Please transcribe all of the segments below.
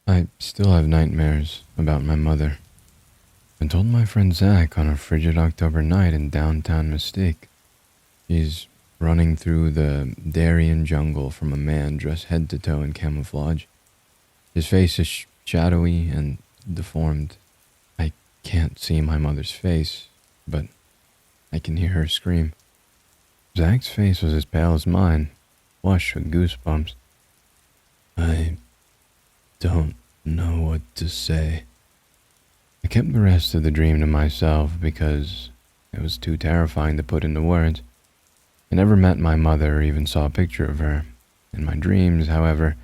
I still have nightmares about my mother. I told my friend Zach on a frigid October night in downtown Mystique. She's running through the Darien jungle from a man dressed head to toe in camouflage. His face is shadowy and deformed. I can't see my mother's face, but I can hear her scream. Zach's face was as pale as mine, flush with goosebumps. I don't know what to say. I kept the rest of the dream to myself because it was too terrifying to put into words. I never met my mother or even saw a picture of her. In my dreams, however,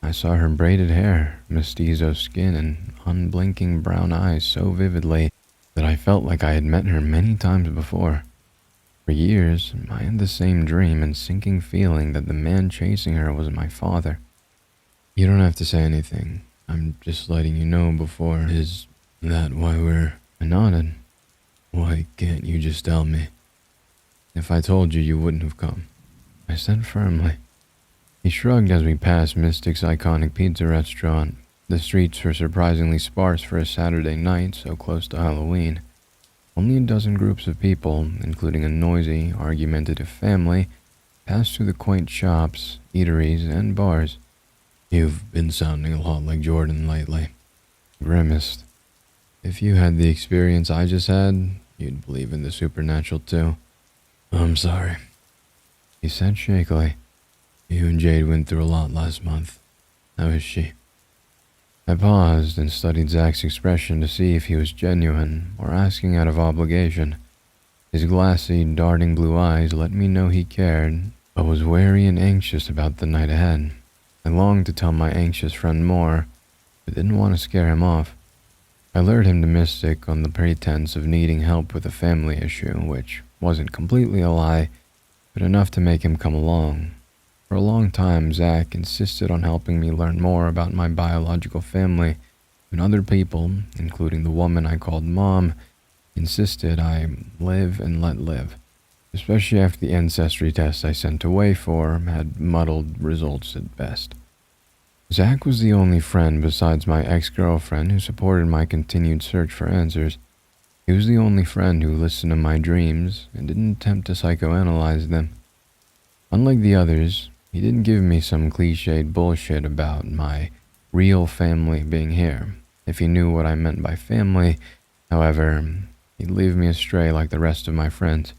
I saw her braided hair, mestizo skin, and unblinking brown eyes so vividly that I felt like I had met her many times before. For years, I had the same dream and sinking feeling that the man chasing her was my father. You don't have to say anything. I'm just letting you know before. Is that why we're... I nodded. Why can't you just tell me? If I told you, you wouldn't have come, I said firmly. He shrugged as we passed Mystique's iconic pizza restaurant. The streets were surprisingly sparse for a Saturday night so close to Halloween. Only a dozen groups of people, including a noisy, argumentative family, passed through the quaint shops, eateries, and bars. You've been sounding a lot like Jordan lately. Grimaced. If you had the experience I just had, you'd believe in the supernatural too. I'm sorry, he said shakily. You and Jade went through a lot last month. How is she? I paused and studied Zach's expression to see if he was genuine or asking out of obligation. His glassy, darting blue eyes let me know he cared, but was wary and anxious about the night ahead. I longed to tell my anxious friend more, but didn't want to scare him off. I lured him to Mystic on the pretense of needing help with a family issue, which wasn't completely a lie, but enough to make him come along. For a long time, Zach insisted on helping me learn more about my biological family, and other people, including the woman I called Mom, insisted I live and let live, especially after the ancestry tests I sent away for had muddled results at best. Zach was the only friend besides my ex-girlfriend who supported my continued search for answers. He was the only friend who listened to my dreams and didn't attempt to psychoanalyze them. Unlike the others, he didn't give me some cliched bullshit about my real family being here. If he knew what I meant by family, however, he'd leave me astray like the rest of my friends.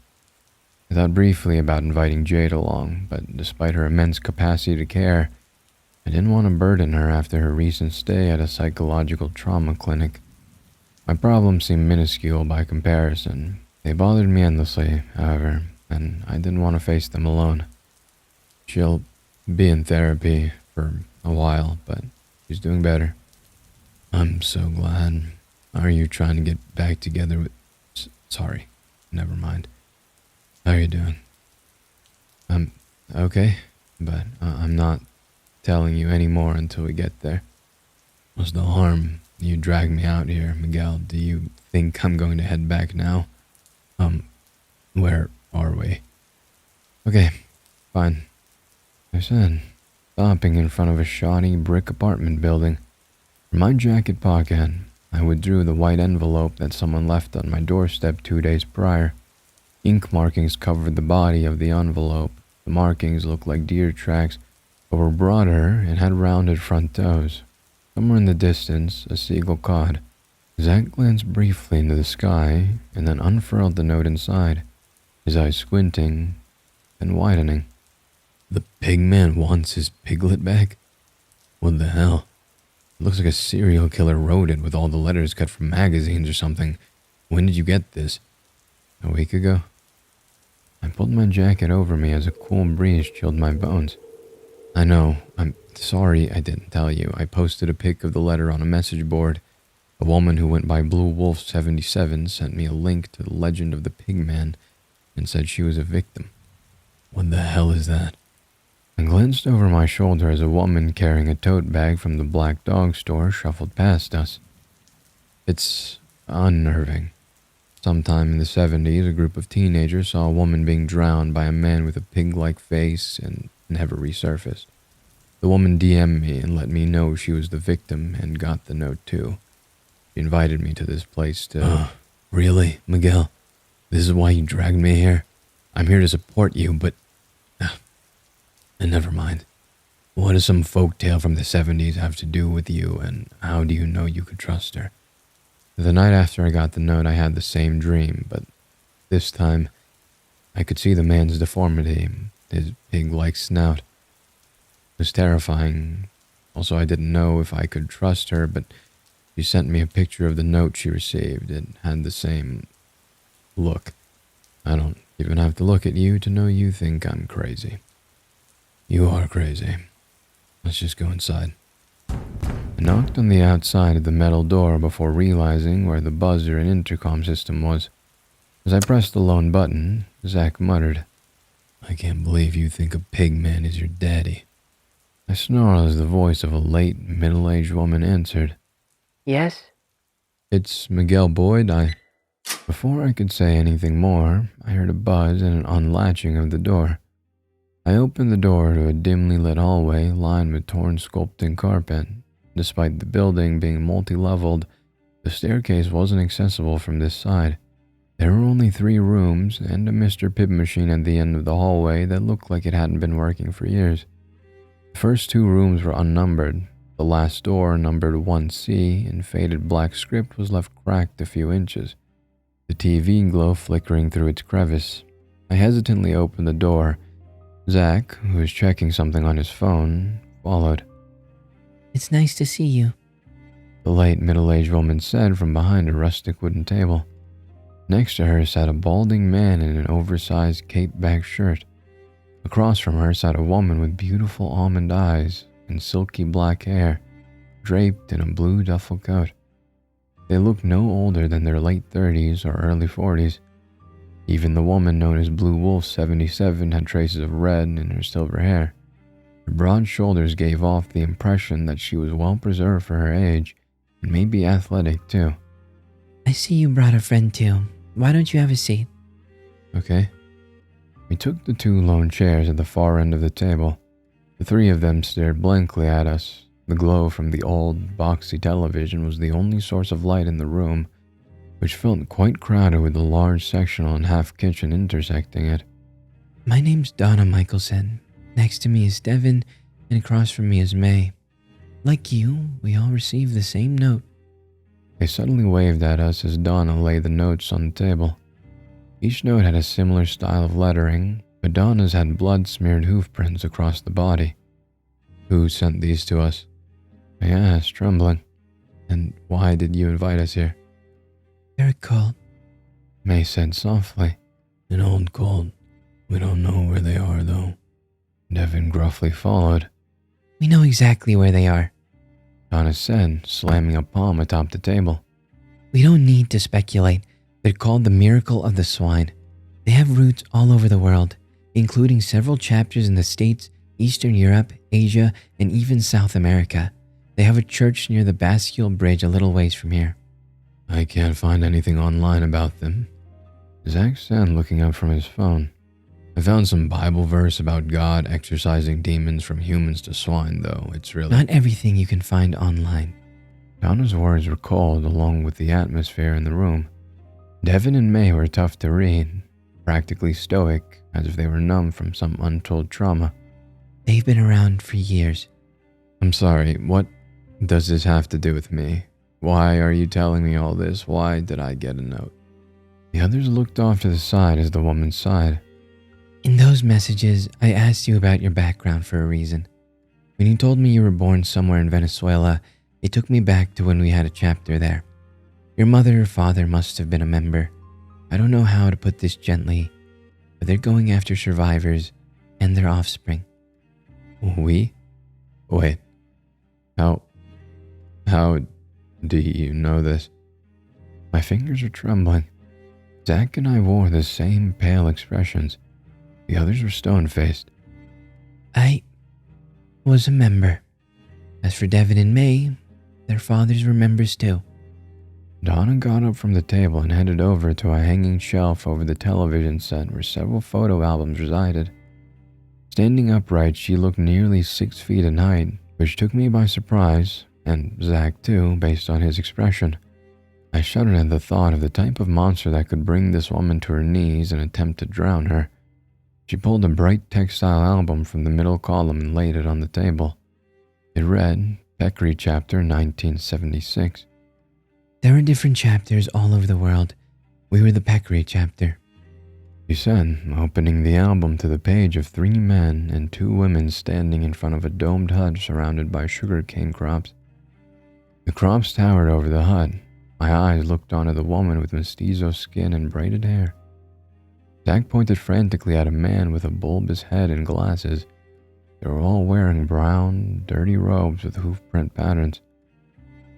I thought briefly about inviting Jade along, but despite her immense capacity to care, I didn't want to burden her after her recent stay at a psychological trauma clinic. My problems seemed minuscule by comparison. They bothered me endlessly, however, and I didn't want to face them alone. She'll be in therapy for a while, but she's doing better. I'm so glad. Are you trying to get back together with... Sorry, never mind. How are you doing? I'm okay, but I'm not telling you any more until we get there. What's the harm? You dragged me out here, Miguel. Do you think I'm going to head back now? Where are we? Okay, fine, I said, stopping in front of a shoddy brick apartment building. From my jacket pocket, I withdrew the white envelope that someone left on my doorstep 2 days prior. Ink markings covered the body of the envelope. The markings looked like deer tracks, but were broader and had rounded front toes. Somewhere in the distance, a seagull cawed. Zach glanced briefly into the sky and then unfurled the note inside, his eyes squinting and widening. The Pigman wants his piglet back? What the hell? It looks like a serial killer wrote it with all the letters cut from magazines or something. When did you get this? A week ago? I pulled my jacket over me as a cool breeze chilled my bones. I know, I'm sorry I didn't tell you. I posted a pic of the letter on a message board. A woman who went by Blue Wolf 77 sent me a link to the legend of the Pigman and said she was a victim. What the hell is that? I glanced over my shoulder as a woman carrying a tote bag from the Black Dog store shuffled past us. It's unnerving. Sometime in the 70s, a group of teenagers saw a woman being drowned by a man with a pig-like face and never resurfaced. The woman DM'd me and let me know she was the victim and got the note too. She invited me to this place to... Really, Miguel? This is why you dragged me here? I'm here to support you, but... And never mind. What does some folktale from the 70s have to do with you, and how do you know you could trust her? The night after I got the note, I had the same dream, but this time I could see the man's deformity, his pig-like snout. It was terrifying. Also, I didn't know if I could trust her, but she sent me a picture of the note she received. It had the same look. I don't even have to look at you to know you think I'm crazy. You are crazy. Let's just go inside. I knocked on the outside of the metal door before realizing where the buzzer and intercom system was. As I pressed the lone button, Zach muttered, I can't believe you think a Pigman is your daddy. I snarled as the voice of a late, middle-aged woman answered. Yes? It's Miguel Boyd. Before I could say anything more, I heard a buzz and an unlatching of the door. I opened the door to a dimly lit hallway lined with torn sculpting carpet. Despite the building being multi-leveled, the staircase wasn't accessible from this side. There were only 3 rooms and a Mr. Pibb machine at the end of the hallway that looked like it hadn't been working for years. The first 2 rooms were unnumbered. The last door, numbered 1C, in faded black script, was left cracked a few inches, the TV glow flickering through its crevice. I hesitantly opened the door. Zach, who was checking something on his phone, followed. It's nice to see you, the late middle-aged woman said from behind a rustic wooden table. Next to her sat a balding man in an oversized cape-back shirt. Across from her sat a woman with beautiful almond eyes and silky black hair, draped in a blue duffel coat. They looked no older than their late 30s or early 40s. Even the woman known as Blue Wolf 77 had traces of red in her silver hair. Her broad shoulders gave off the impression that she was well preserved for her age, and maybe athletic too. I see you brought a friend too. Why don't you have a seat? Okay. We took the 2 lone chairs at the far end of the table. The 3 of them stared blankly at us. The glow from the old, boxy television was the only source of light in the room, which felt quite crowded with a large sectional and half kitchen intersecting it. My name's Donna Michelson. Next to me is Devin, and across from me is May. Like you, we all received the same note. They suddenly waved at us as Donna laid the notes on the table. Each note had a similar style of lettering, but Donna's had blood-smeared hoof prints across the body. Who sent these to us? I asked, trembling. And why did you invite us here? They're a cult, May said softly. An old cult. We don't know where they are, though. Devin gruffly followed. We know exactly where they are, Donna said, slamming a palm atop the table. We don't need to speculate. They're called the Miracle of the Swine. They have roots all over the world, including several chapters in the States, Eastern Europe, Asia, and even South America. They have a church near the Bastille Bridge a little ways from here. I can't find anything online about them, Zach said, looking up from his phone. I found some Bible verse about God exorcising demons from humans to swine, though. It's really... Not everything you can find online. Donna's words were cold along with the atmosphere in the room. Devin and May were tough to read, practically stoic, as if they were numb from some untold trauma. They've been around for years. I'm sorry, what does this have to do with me? Why are you telling me all this? Why did I get a note? The others looked off to the side as the woman sighed. In those messages, I asked you about your background for a reason. When you told me you were born somewhere in Venezuela, it took me back to when we had a chapter there. Your mother or father must have been a member. I don't know how to put this gently, but they're going after survivors and their offspring. We? Wait. How do you know this? My fingers are trembling. Zach and I wore the same pale expressions. The others were stone-faced. I was a member. As for Devin and May, their fathers were members too. Donna got up from the table and headed over to a hanging shelf over the television set where several photo albums resided. Standing upright, she looked nearly 6 feet in height, which took me by surprise, and Zach too, based on his expression. I shuddered at the thought of the type of monster that could bring this woman to her knees and attempt to drown her. She pulled a bright textile album from the middle column and laid it on the table. It read, Peccary Chapter 1976. There are different chapters all over the world. We were the Peccary chapter. She said, opening the album to the page of 3 men and 2 women standing in front of a domed hut surrounded by sugarcane crops. The crops towered over the hut. My eyes looked onto the woman with mestizo skin and braided hair. Zach pointed frantically at a man with a bulbous head and glasses. They were all wearing brown, dirty robes with hoofprint patterns.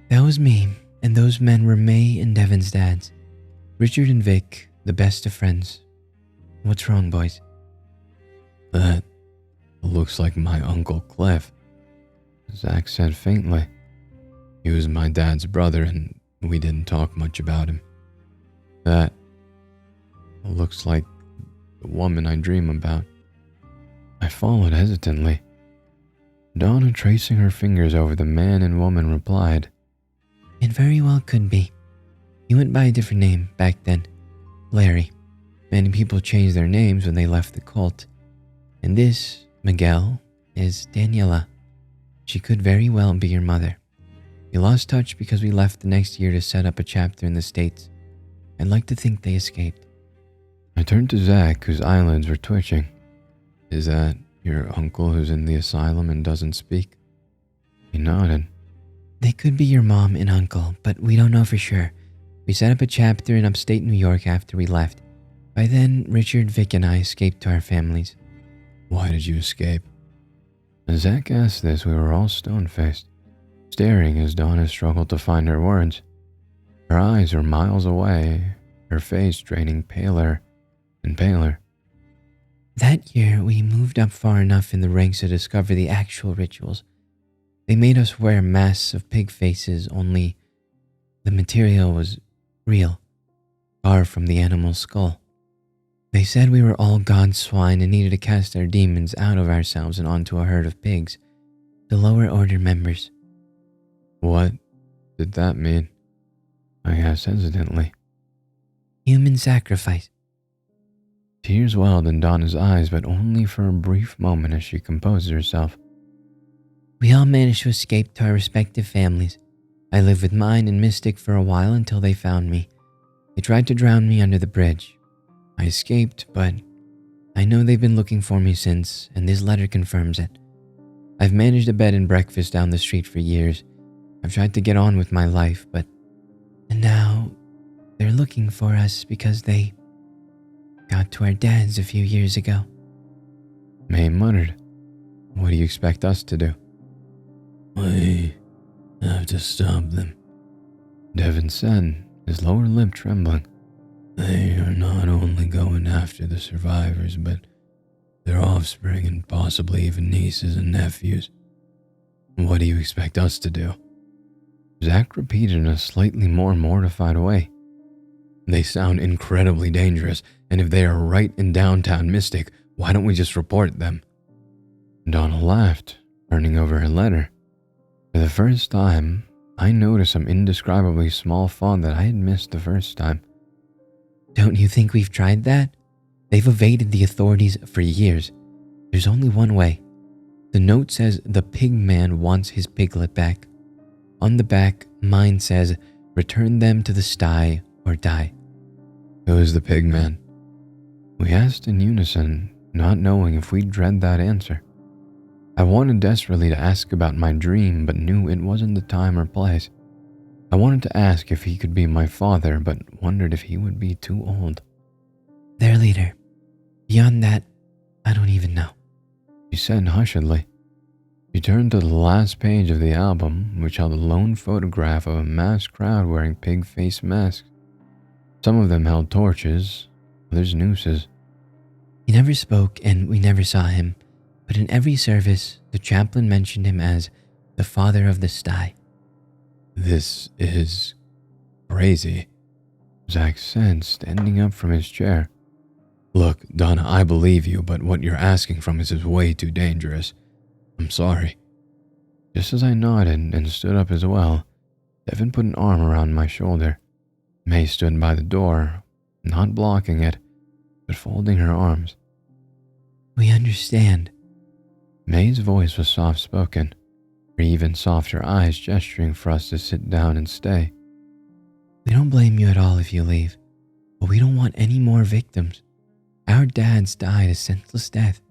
That was me, and those men were May and Devin's dads. Richard and Vic, the best of friends. What's wrong, boys? That looks like my Uncle Cliff, Zach said faintly. He was my dad's brother and we didn't talk much about him. That looks like the woman I dream about. I followed hesitantly. Donna, tracing her fingers over the man and woman, replied, It very well could be. He went by a different name back then. Larry. Many people changed their names when they left the cult. And this, Miguel, is Daniela. She could very well be your mother. We lost touch because we left the next year to set up a chapter in the States. I'd like to think they escaped. I turned to Zach, whose eyelids were twitching. Is that your uncle who's in the asylum and doesn't speak? He nodded. They could be your mom and uncle, but we don't know for sure. We set up a chapter in upstate New York after we left. By then, Richard, Vic, and I escaped to our families. Why did you escape? As Zach asked this, we were all stone-faced, staring as Donna struggled to find her words. Her eyes were miles away, her face draining paler and paler. That year, we moved up far enough in the ranks to discover the actual rituals. They made us wear masks of pig faces, only the material was real, carved from the animal's skull. They said we were all God's swine and needed to cast our demons out of ourselves and onto a herd of pigs, the lower order members. What did that mean? I asked hesitantly. Human sacrifice. Tears welled in Donna's eyes, but only for a brief moment as she composed herself. We all managed to escape to our respective families. I lived with mine and Mystique for a while until they found me. They tried to drown me under the bridge. I escaped, but I know they've been looking for me since, and this letter confirms it. I've managed a bed and breakfast down the street for years. I've tried to get on with my life, but... And now, they're looking for us because they got to our dads a few years ago. May muttered, What do you expect us to do? We have to stop them, Devin said, his lower lip trembling. They are not only going after the survivors, but their offspring and possibly even nieces and nephews. What do you expect us to do? Zach repeated in a slightly more mortified way. They sound incredibly dangerous, and if they are right in downtown Mystique, why don't we just report them? Donna laughed, turning over her letter. For the first time, I noticed some indescribably small font that I had missed the first time. Don't you think we've tried that? They've evaded the authorities for years. There's only one way. The note says the Pigman wants his piglet back. On the back, mine says, return them to the sty or die. Who is the Pigman? We asked in unison, not knowing if we'd dread that answer. I wanted desperately to ask about my dream, but knew it wasn't the time or place. I wanted to ask if he could be my father, but wondered if he would be too old. Their leader. Beyond that, I don't even know, she said hushedly. She turned to the last page of the album, which held a lone photograph of a masked crowd wearing pig face masks. Some of them held torches, others nooses. He never spoke and we never saw him, but in every service, the chaplain mentioned him as the father of the sty. This is crazy, Zach said, standing up from his chair. Look, Donna, I believe you, but what you're asking from us is way too dangerous. I'm sorry. Just as I nodded and stood up as well, Devin put an arm around my shoulder. May stood by the door, not blocking it, but folding her arms. We understand. May's voice was soft-spoken, her even softer eyes gesturing for us to sit down and stay. We don't blame you at all if you leave, but we don't want any more victims. Our dads died a senseless death.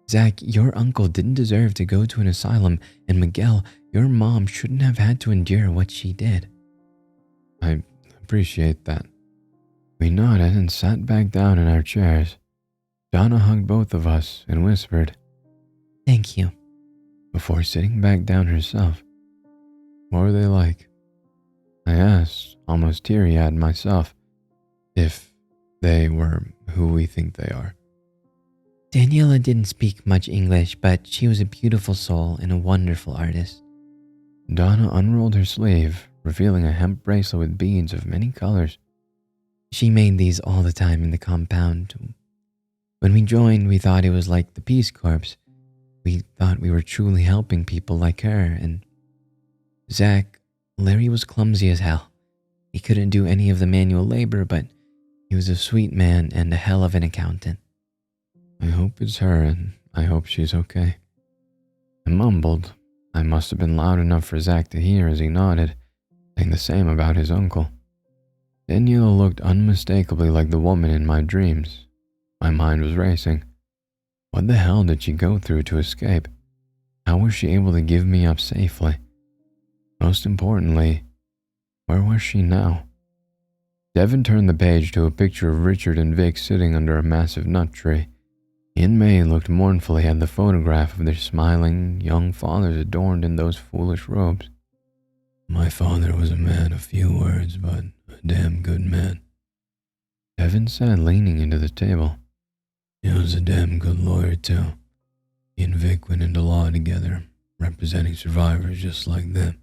Zach, your uncle didn't deserve to go to an asylum, and Miguel, your mom shouldn't have had to endure what she did. I appreciate that. We nodded and sat back down in our chairs. Donna hugged both of us and whispered, Thank you. Before sitting back down herself. What were they like? I asked, almost teary-eyed myself, if they were who we think they are. Daniela didn't speak much English, but she was a beautiful soul and a wonderful artist. Donna unrolled her sleeve, revealing a hemp bracelet with beads of many colors. She made these all the time in the compound. When we joined, we thought it was like the Peace Corps. We thought we were truly helping people like her, and Zach, Larry was clumsy as hell. He couldn't do any of the manual labor, but he was a sweet man and a hell of an accountant. I hope it's her, and I hope she's okay. I mumbled. I must have been loud enough for Zach to hear as he nodded, saying the same about his uncle. Daniela looked unmistakably like the woman in my dreams. My mind was racing. What the hell did she go through to escape? How was she able to give me up safely? Most importantly, where was she now? Devin turned the page to a picture of Richard and Vic sitting under a massive nut tree. He and May looked mournfully at the photograph of their smiling, young fathers adorned in those foolish robes. My father was a man of few words, but a damn good man, Devin said, leaning into the table. He was a damn good lawyer, too. He and Vic went into law together, representing survivors just like them.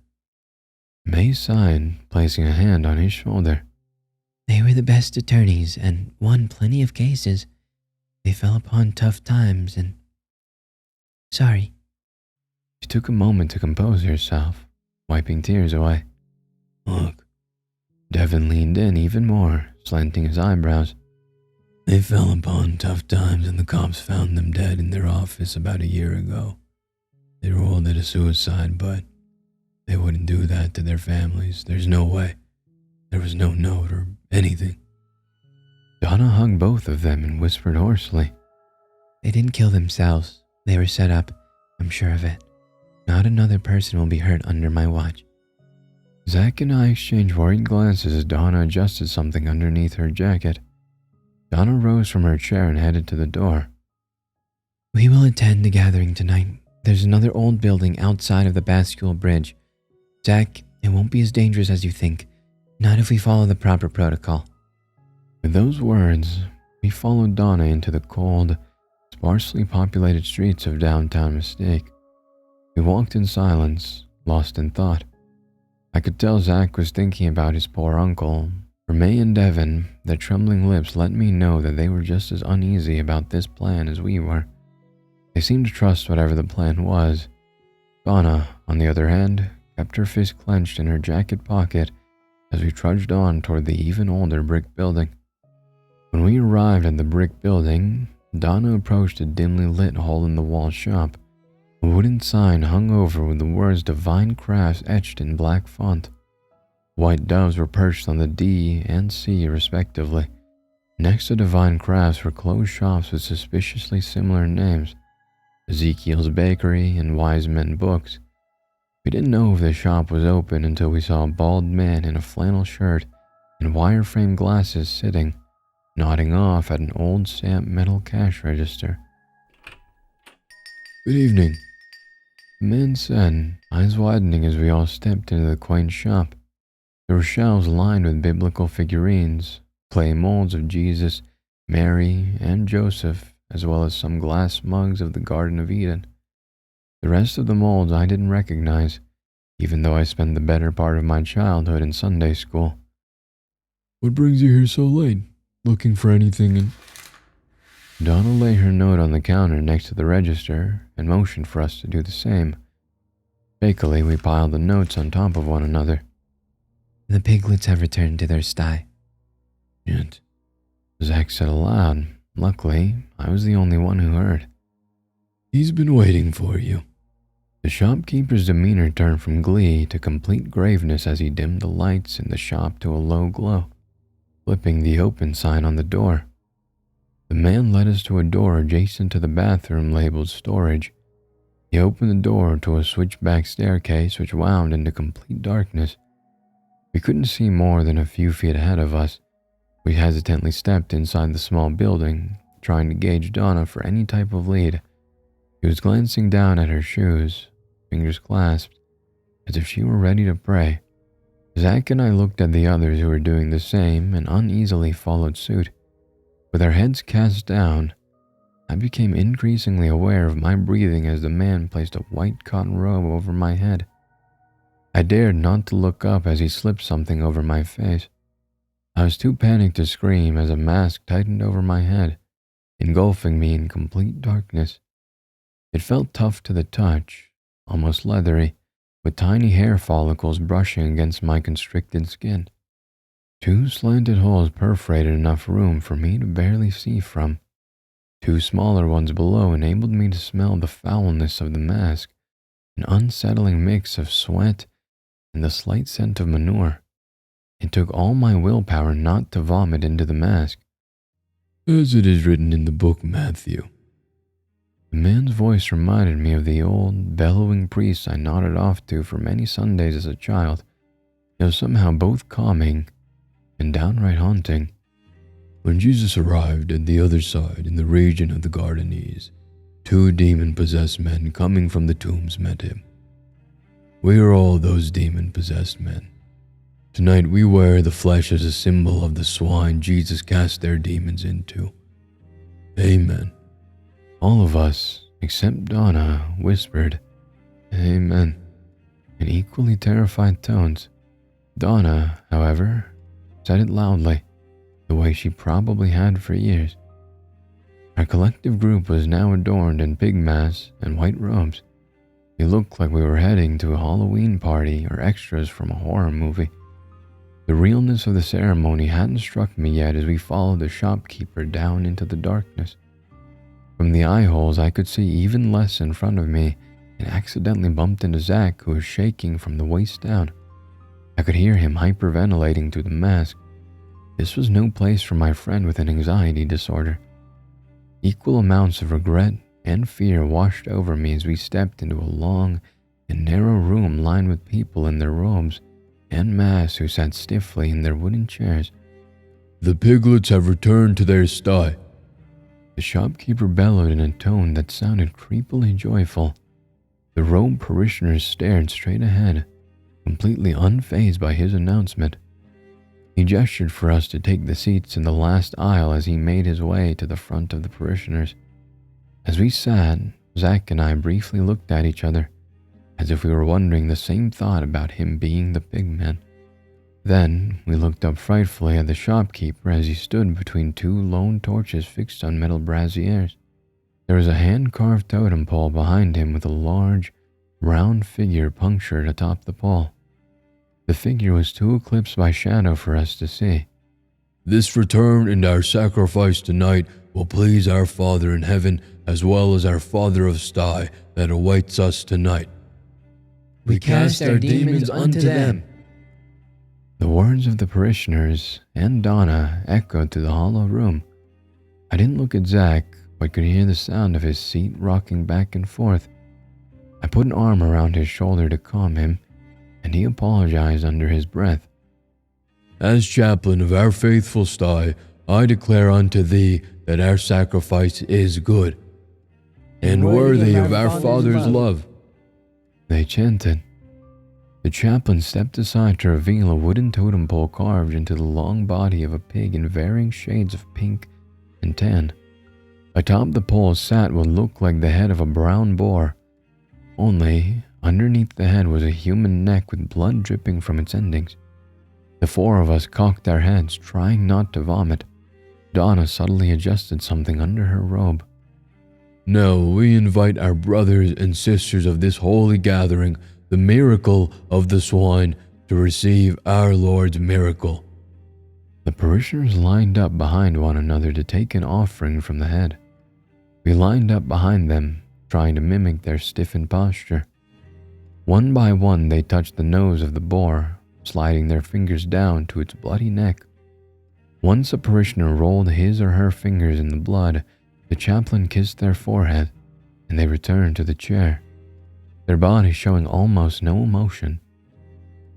May sighed, placing a hand on his shoulder. They were the best attorneys and won plenty of cases. They fell upon tough times and... Sorry. She took a moment to compose herself, wiping tears away. Look. Devin leaned in even more, slanting his eyebrows. They fell upon tough times and the cops found them dead in their office about a year ago. They ruled it a suicide, but they wouldn't do that to their families. There's no way. There was no note or anything. Donna hugged both of them and whispered hoarsely. They didn't kill themselves. They were set up. I'm sure of it. Not another person will be hurt under my watch. Zach and I exchanged worried glances as Donna adjusted something underneath her jacket. Donna rose from her chair and headed to the door. We will attend the gathering tonight. There's another old building outside of the Bascule Bridge. Zach, it won't be as dangerous as you think. Not if we follow the proper protocol. With those words, we followed Donna into the cold, sparsely populated streets of downtown Mystique. We walked in silence, lost in thought. I could tell Zach was thinking about his poor uncle. For May and Devin, their trembling lips let me know that they were just as uneasy about this plan as we were. They seemed to trust whatever the plan was. Donna, on the other hand, kept her fist clenched in her jacket pocket as we trudged on toward the even older brick building. When we arrived at the brick building, Donna approached a dimly lit hole-in-the-wall shop. A wooden sign hung over with the words Divine Crafts etched in black font. White doves were perched on the D and C respectively. Next to Divine Crafts were closed shops with suspiciously similar names, Ezekiel's Bakery and Wise Men Books. We didn't know if the shop was open until we saw a bald man in a flannel shirt and wire-frame glasses sitting, nodding off at an old stamped metal cash register. Good evening, the man said, eyes widening as we all stepped into the quaint shop. There were shelves lined with biblical figurines, clay molds of Jesus, Mary, and Joseph, as well as some glass mugs of the Garden of Eden. The rest of the molds I didn't recognize, even though I spent the better part of my childhood in Sunday school. What brings you here so late? Looking for anything in... Donna laid her note on the counter next to the register and motioned for us to do the same. Shakily, we piled the notes on top of one another. The piglets have returned to their sty. Shit, Zach said aloud. Luckily, I was the only one who heard. He's been waiting for you. The shopkeeper's demeanor turned from glee to complete graveness as he dimmed the lights in the shop to a low glow, flipping the open sign on the door. The man led us to a door adjacent to the bathroom labeled storage. He opened the door to a switchback staircase which wound into complete darkness. We couldn't see more than a few feet ahead of us. We hesitantly stepped inside the small building, trying to gauge Donna for any type of lead. She was glancing down at her shoes, fingers clasped, as if she were ready to pray. Zach and I looked at the others who were doing the same and uneasily followed suit. With our heads cast down, I became increasingly aware of my breathing as the man placed a white cotton robe over my head. I dared not to look up as he slipped something over my face. I was too panicked to scream as a mask tightened over my head, engulfing me in complete darkness. It felt tough to the touch, almost leathery, with tiny hair follicles brushing against my constricted skin. 2 slanted holes perforated enough room for me to barely see from. 2 smaller ones below enabled me to smell the foulness of the mask, an unsettling mix of sweat and the slight scent of manure. It took all my willpower not to vomit into the mask. As it is written in the book, Matthew. The man's voice reminded me of the old, bellowing priest I nodded off to for many Sundays as a child. It was somehow both calming and downright haunting. When Jesus arrived at the other side in the region of the Gardenese, 2 demon-possessed men coming from the tombs met him. We are all those demon-possessed men. Tonight we wear the flesh as a symbol of the swine Jesus cast their demons into. Amen. All of us, except Donna, whispered, Amen, in equally terrified tones. Donna, however, said it loudly, the way she probably had for years. Our collective group was now adorned in pig masks and white robes. We looked like we were heading to a Halloween party or extras from a horror movie. The realness of the ceremony hadn't struck me yet as we followed the shopkeeper down into the darkness. From the eye holes, I could see even less in front of me and accidentally bumped into Zach, who was shaking from the waist down. I could hear him hyperventilating through the mask. This was no place for my friend with an anxiety disorder. Equal amounts of regret and fear washed over me as we stepped into a long and narrow room lined with people in their robes and masks who sat stiffly in their wooden chairs. The piglets have returned to their sty. The shopkeeper bellowed in a tone that sounded creepily joyful. The robed parishioners stared straight ahead, completely unfazed by his announcement. He gestured for us to take the seats in the last aisle as he made his way to the front of the parishioners. As we sat, Zach and I briefly looked at each other, as if we were wondering the same thought about him being the Pigman. Then we looked up frightfully at the shopkeeper as he stood between 2 lone torches fixed on metal braziers. There was a hand-carved totem pole behind him with a large, round figure punctured atop the pole. The figure was too eclipsed by shadow for us to see. This return and our sacrifice tonight will please our Father in heaven as well as our Father of sty that awaits us tonight. We cast our demons unto them. The words of the parishioners and Donna echoed through the hollow room. I didn't look at Zach, but could hear the sound of his seat rocking back and forth. I put an arm around his shoulder to calm him, and he apologized under his breath. As chaplain of our faithful sty, I declare unto thee that our sacrifice is good, and worthy of our Father's love. They chanted. The chaplain stepped aside to reveal a wooden totem pole carved into the long body of a pig in varying shades of pink and tan. Atop the pole sat what looked like the head of a brown boar. Only, underneath the head was a human neck with blood dripping from its endings. The 4 of us cocked our heads, trying not to vomit. Donna subtly adjusted something under her robe. "Now we invite our brothers and sisters of this holy gathering, the miracle of the swine, to receive our Lord's miracle." The parishioners lined up behind one another to take an offering from the head. We lined up behind them, trying to mimic their stiffened posture. One by one, they touched the nose of the boar, sliding their fingers down to its bloody neck. Once a parishioner rolled his or her fingers in the blood, the chaplain kissed their forehead, and they returned to the chair, their bodies showing almost no emotion.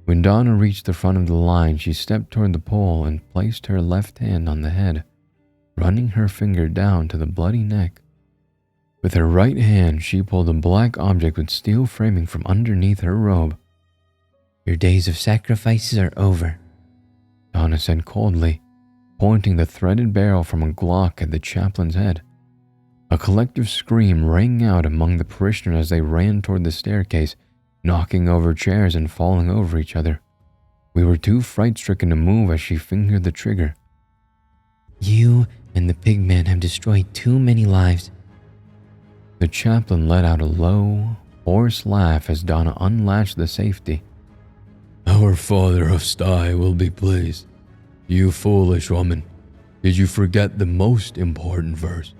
When Donna reached the front of the line, she stepped toward the pole and placed her left hand on the head, running her finger down to the bloody neck. With her right hand, she pulled a black object with steel framing from underneath her robe. "Your days of sacrifices are over," Donna said coldly, pointing the threaded barrel from a Glock at the chaplain's head. A collective scream rang out among the parishioners as they ran toward the staircase, knocking over chairs and falling over each other. We were too fright-stricken to move as she fingered the trigger. "You and the Pigman have destroyed too many lives." The chaplain let out a low, hoarse laugh as Donna unlatched the safety. "Our Father of Sty will be pleased. You foolish woman, did you forget the most important verse?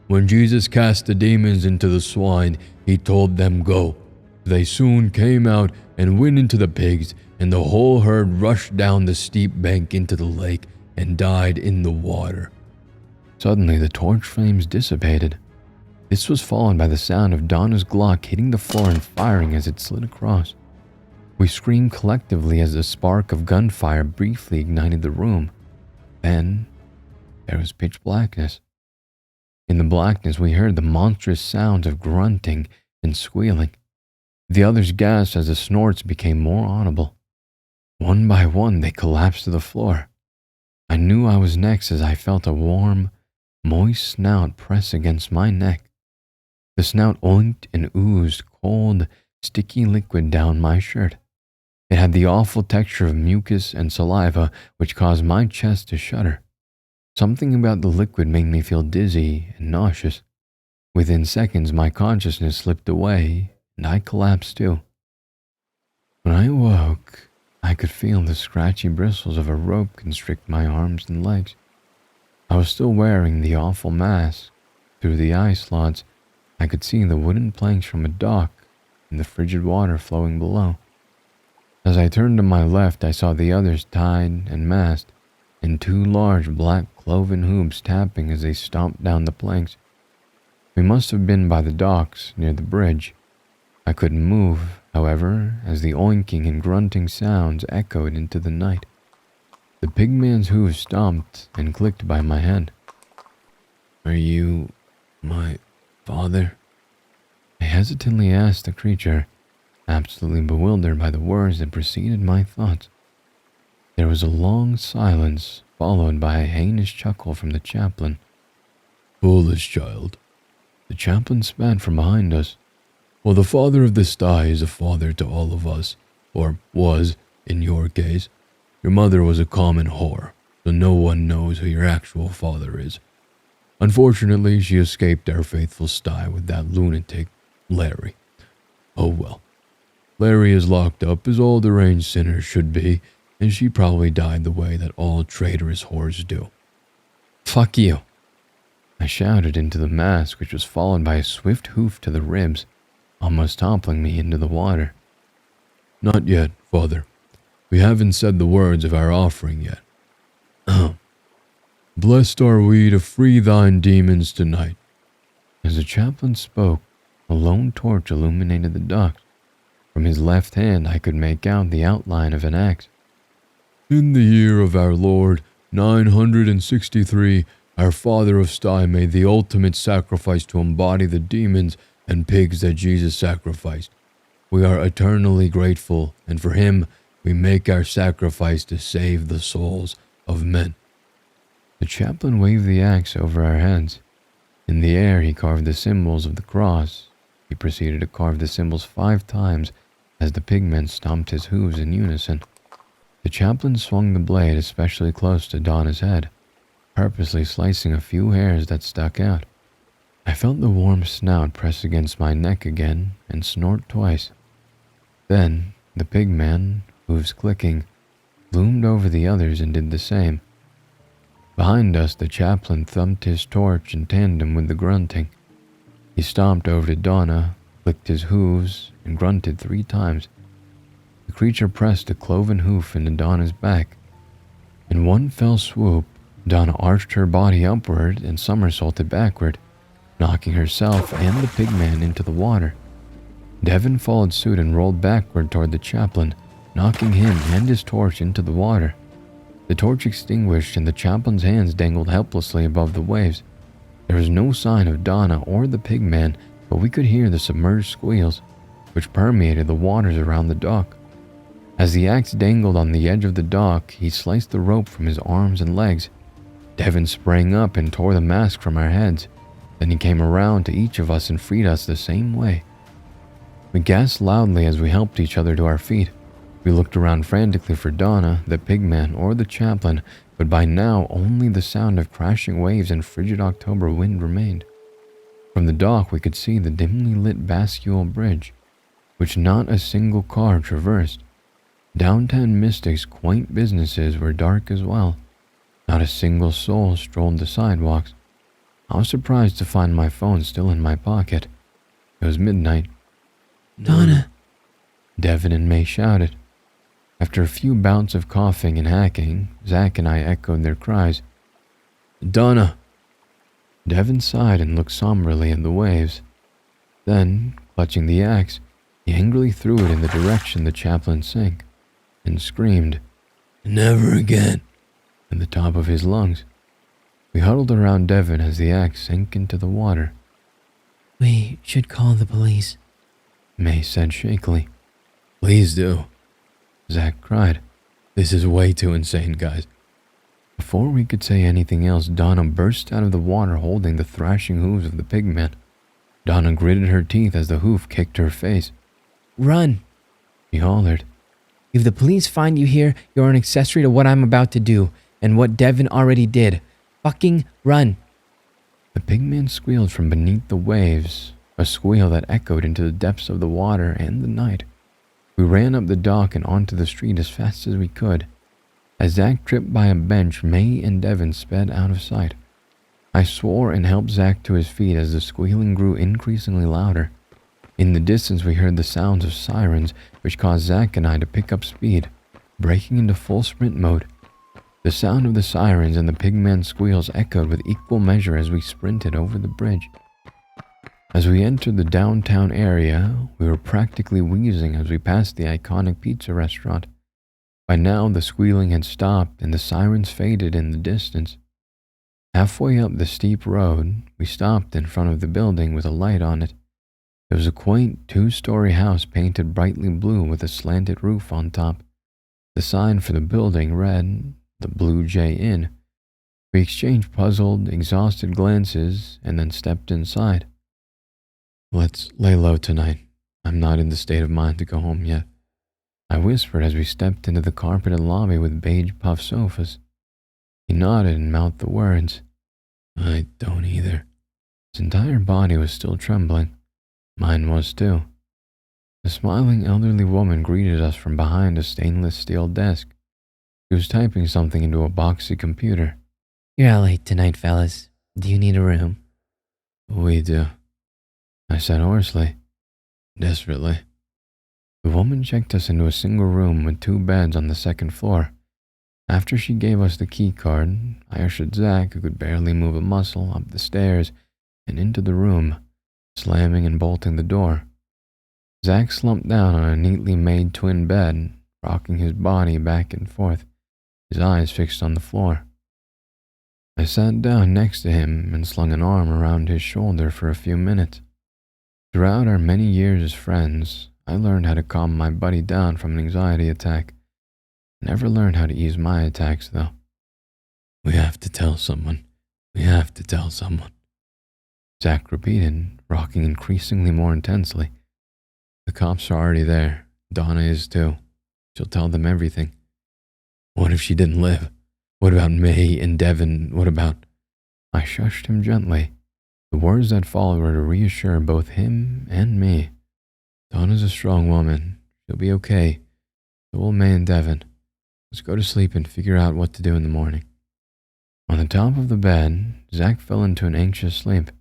When Jesus cast the demons into the swine, he told them go. They soon came out and went into the pigs, and the whole herd rushed down the steep bank into the lake and died in the water." Suddenly, the torch flames dissipated. This was followed by the sound of Donna's Glock hitting the floor and firing as it slid across. We screamed collectively as the spark of gunfire briefly ignited the room. Then, there was pitch blackness. In the blackness, we heard the monstrous sounds of grunting and squealing. The others gasped as the snorts became more audible. One by one, they collapsed to the floor. I knew I was next as I felt a warm, moist snout press against my neck. The snout oinked and oozed cold, sticky liquid down my shirt. It had the awful texture of mucus and saliva, which caused my chest to shudder. Something about the liquid made me feel dizzy and nauseous. Within seconds, my consciousness slipped away, and I collapsed too. When I awoke, I could feel the scratchy bristles of a rope constrict my arms and legs. I was still wearing the awful mask. Through the eye slots, I could see the wooden planks from a dock and the frigid water flowing below. As I turned to my left, I saw the others tied and masked, and two large black cloven hooves tapping as they stomped down the planks. We must have been by the docks, near the bridge. I couldn't move, however, as the oinking and grunting sounds echoed into the night. The pigman's hooves stomped and clicked by my head. "Are you my father?" I hesitantly asked the creature, absolutely bewildered by the words that preceded my thoughts. There was a long silence, followed by a heinous chuckle from the chaplain. "Foolish child." The chaplain spat from behind us. "Well, the father of the sty is a father to all of us, or was, in your case. Your mother was a common whore, so no one knows who your actual father is. Unfortunately, she escaped our faithful sty with that lunatic, Larry. Oh well. Larry is locked up as all deranged sinners should be, and she probably died the way that all traitorous whores do." "Fuck you," I shouted into the mask, which was followed by a swift hoof to the ribs, almost toppling me into the water. "Not yet, Father. We haven't said the words of our offering yet. Blessed are we to free thine demons tonight." As the chaplain spoke, a lone torch illuminated the docks. From his left hand, I could make out the outline of an axe. "In the year of our Lord, 963, our Father of Sty made the ultimate sacrifice to embody the demons and pigs that Jesus sacrificed. We are eternally grateful, and for him, we make our sacrifice to save the souls of men." The chaplain waved the axe over our heads. In the air, he carved the symbols of the cross. He proceeded to carve the symbols 5 times as the pigman stomped his hooves in unison. The chaplain swung the blade especially close to Donna's head. purposely slicing a few hairs that stuck out. I felt the warm snout press against my neck again and snort twice. Then, the pigman, hooves clicking, loomed over the others and did the same. Behind us, the chaplain thumped his torch in tandem with the grunting. He stomped over to Donna, clicked his hooves, and grunted 3 times. The creature pressed a cloven hoof into Donna's back. In one fell swoop, Donna arched her body upward and somersaulted backward, knocking herself and the pigman into the water. Devin followed suit and rolled backward toward the chaplain, knocking him and his torch into the water. The torch extinguished and the chaplain's hands dangled helplessly above the waves. There was no sign of Donna or the pigman, but we could hear the submerged squeals, which permeated the waters around the dock. As the axe dangled on the edge of the dock, he sliced the rope from his arms and legs. Devin sprang up and tore the mask from our heads. Then he came around to each of us and freed us the same way. We gasped loudly as we helped each other to our feet. We looked around frantically for Donna, the pigman, or the chaplain, but by now only the sound of crashing waves and frigid October wind remained. From the dock we could see the dimly lit bascule bridge, which not a single car traversed. Downtown Mystique's quaint businesses were dark as well. Not a single soul strolled the sidewalks. I was surprised to find my phone still in my pocket. It was midnight. Donna! Devin and May shouted. After a few bouts of coughing and hacking, Zach and I echoed their cries. Donna! Devin sighed and looked somberly at the waves. Then, clutching the axe, he angrily threw it in the direction the chaplain sank, and screamed, "Never again!" at the top of his lungs. We huddled around Devin as the axe sank into the water. We should call the police, May said shakily. Please do, Zach cried. This is way too insane, guys. Before we could say anything else, Donna burst out of the water holding the thrashing hooves of the pigman. Donna gritted her teeth as the hoof kicked her face. Run! She hollered. If the police find you here, you're an accessory to what I'm about to do, and what Devin already did. Fucking run! The pigman squealed from beneath the waves, a squeal that echoed into the depths of the water and the night. We ran up the dock and onto the street as fast as we could. As Zach tripped by a bench, May and Devin sped out of sight. I swore and helped Zach to his feet as the squealing grew increasingly louder. In the distance we heard the sounds of sirens, which caused Zach and I to pick up speed, breaking into full sprint mode. The sound of the sirens and the pigman's squeals echoed with equal measure as we sprinted over the bridge. As we entered the downtown area, we were practically wheezing as we passed the iconic pizza restaurant. By now, the squealing had stopped and the sirens faded in the distance. Halfway up the steep road, we stopped in front of the building with a light on it. It was a quaint 2-story house painted brightly blue with a slanted roof on top. The sign for the building read, "The Blue Jay Inn." We exchanged puzzled, exhausted glances and then stepped inside. Let's lay low tonight. I'm not in the state of mind to go home yet, I whispered as we stepped into the carpeted lobby with beige puff sofas. He nodded and mouthed the words. I don't either. His entire body was still trembling. Mine was too. A smiling elderly woman greeted us from behind a stainless steel desk. She was typing something into a boxy computer. You're out late tonight, fellas. Do you need a room? We do, I said hoarsely, desperately. The woman checked us into a single room with 2 beds on the 2nd floor. After she gave us the key card, I ushered Zach, who could barely move a muscle, up the stairs and into the room, slamming and bolting the door. Zach slumped down on a neatly made twin bed, rocking his body back and forth, his eyes fixed on the floor. I sat down next to him and slung an arm around his shoulder for a few minutes. Throughout our many years as friends, I learned how to calm my buddy down from an anxiety attack. Never learned how to ease my attacks, though. We have to tell someone. We have to tell someone. Zach repeated, rocking increasingly more intensely. The cops are already there. Donna is too. She'll tell them everything. What if she didn't live? What about May and Devin? What about... I shushed him gently. The words that followed were to reassure both him and me. Donna's a strong woman. She'll be okay. So will May and Devin. Let's go to sleep and figure out what to do in the morning. On the top of the bed, Zach fell into an anxious sleep,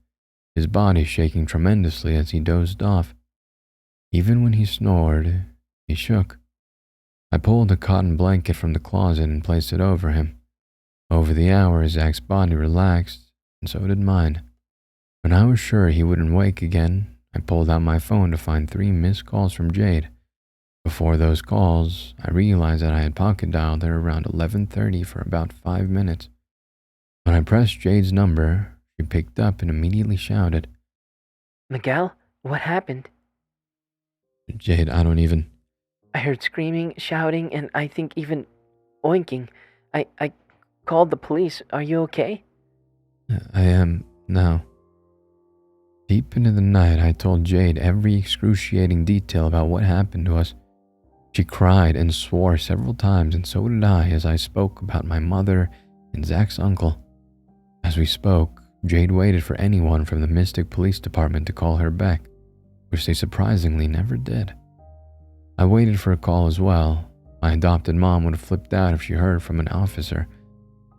his body shaking tremendously as he dozed off. Even when he snored, he shook. I pulled a cotton blanket from the closet and placed it over him. Over the hours, Zach's body relaxed, and so did mine. When I was sure he wouldn't wake again, I pulled out my phone to find 3 missed calls from Jade. Before those calls, I realized that I had pocket dialed her around 11:30 for about 5 minutes. When I pressed Jade's number, she picked up and immediately shouted, Miguel, what happened? Jade, I don't even... I heard screaming, shouting, and I think even oinking. I called the police. Are you okay? I am now. Deep into the night, I told Jade every excruciating detail about what happened to us. She cried and swore several times, and so did I as I spoke about my mother and Zach's uncle. As we spoke, Jade waited for anyone from the Mystique Police Department to call her back, which they surprisingly never did. I waited for a call as well. My adopted mom would have flipped out if she heard from an officer.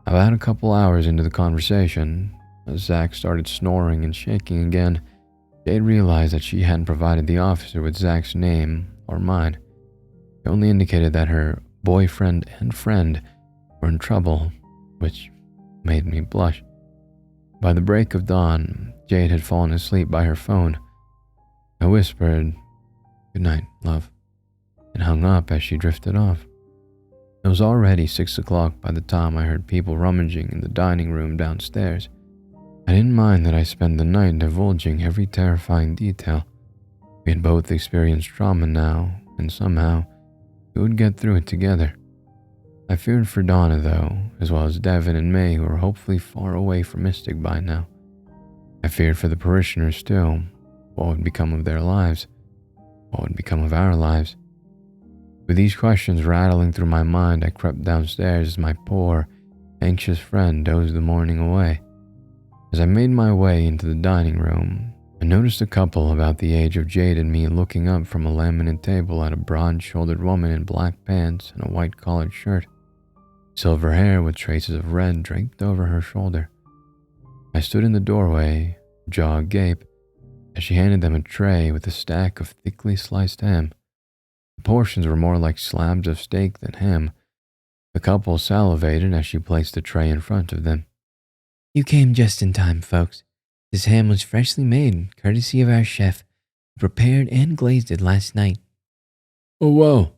About a couple hours into the conversation, as Zach started snoring and shaking again, Jade realized that she hadn't provided the officer with Zach's name or mine. She only indicated that her boyfriend and friend were in trouble, which made me blush. By the break of dawn, Jade had fallen asleep by her phone. I whispered, "Good night, love," and hung up as she drifted off. It was already 6 o'clock by the time I heard people rummaging in the dining room downstairs. I didn't mind that I spent the night divulging every terrifying detail. We had both experienced trauma now, and somehow we would get through it together. I feared for Donna, though, as well as Devin and May, who were hopefully far away from Mystique by now. I feared for the parishioners, too. What would become of their lives? What would become of our lives? With these questions rattling through my mind, I crept downstairs as my poor, anxious friend dozed the morning away. As I made my way into the dining room, I noticed a couple about the age of Jade and me looking up from a laminate table at a broad-shouldered woman in black pants and a white-collared shirt. Silver hair with traces of red draped over her shoulder. I stood in the doorway, jaw agape, as she handed them a tray with a stack of thickly sliced ham. The portions were more like slabs of steak than ham. The couple salivated as she placed the tray in front of them. You came just in time, folks. This ham was freshly made, courtesy of our chef, who prepared and glazed it last night. "Oh wow,"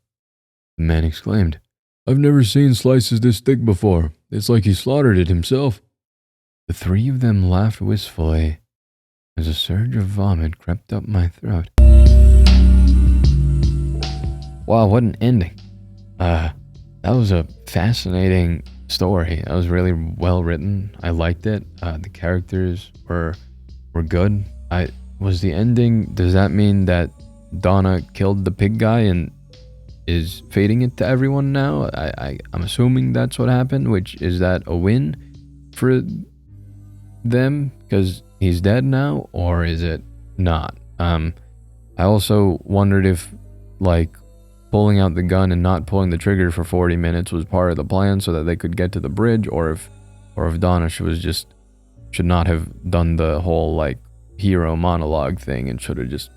the man exclaimed. "I've never seen slices this thick before. It's like he slaughtered it himself." The 3 of them laughed wistfully as a surge of vomit crept up my throat. Wow, what an ending. That was a fascinating story. That was really well written. I liked it. The characters were good. Was the ending, does that mean that Donna killed the pig guy and is feeding it to everyone now? I'm assuming that's what happened, which is that a win for them because he's dead now, or is it not? I also wondered if like pulling out the gun and not pulling the trigger for 40 minutes was part of the plan so that they could get to the bridge, or if Donna should not have done the whole like hero monologue thing and should have just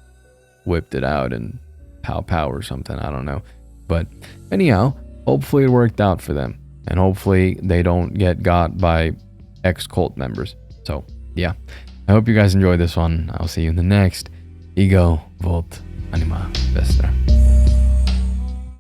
whipped it out and pow or something. I don't know. But anyhow, hopefully it worked out for them, and hopefully they don't get got by ex-cult members. So yeah, I hope you guys enjoyed this one. I'll see you in the next Ego Volt Anima Vestra.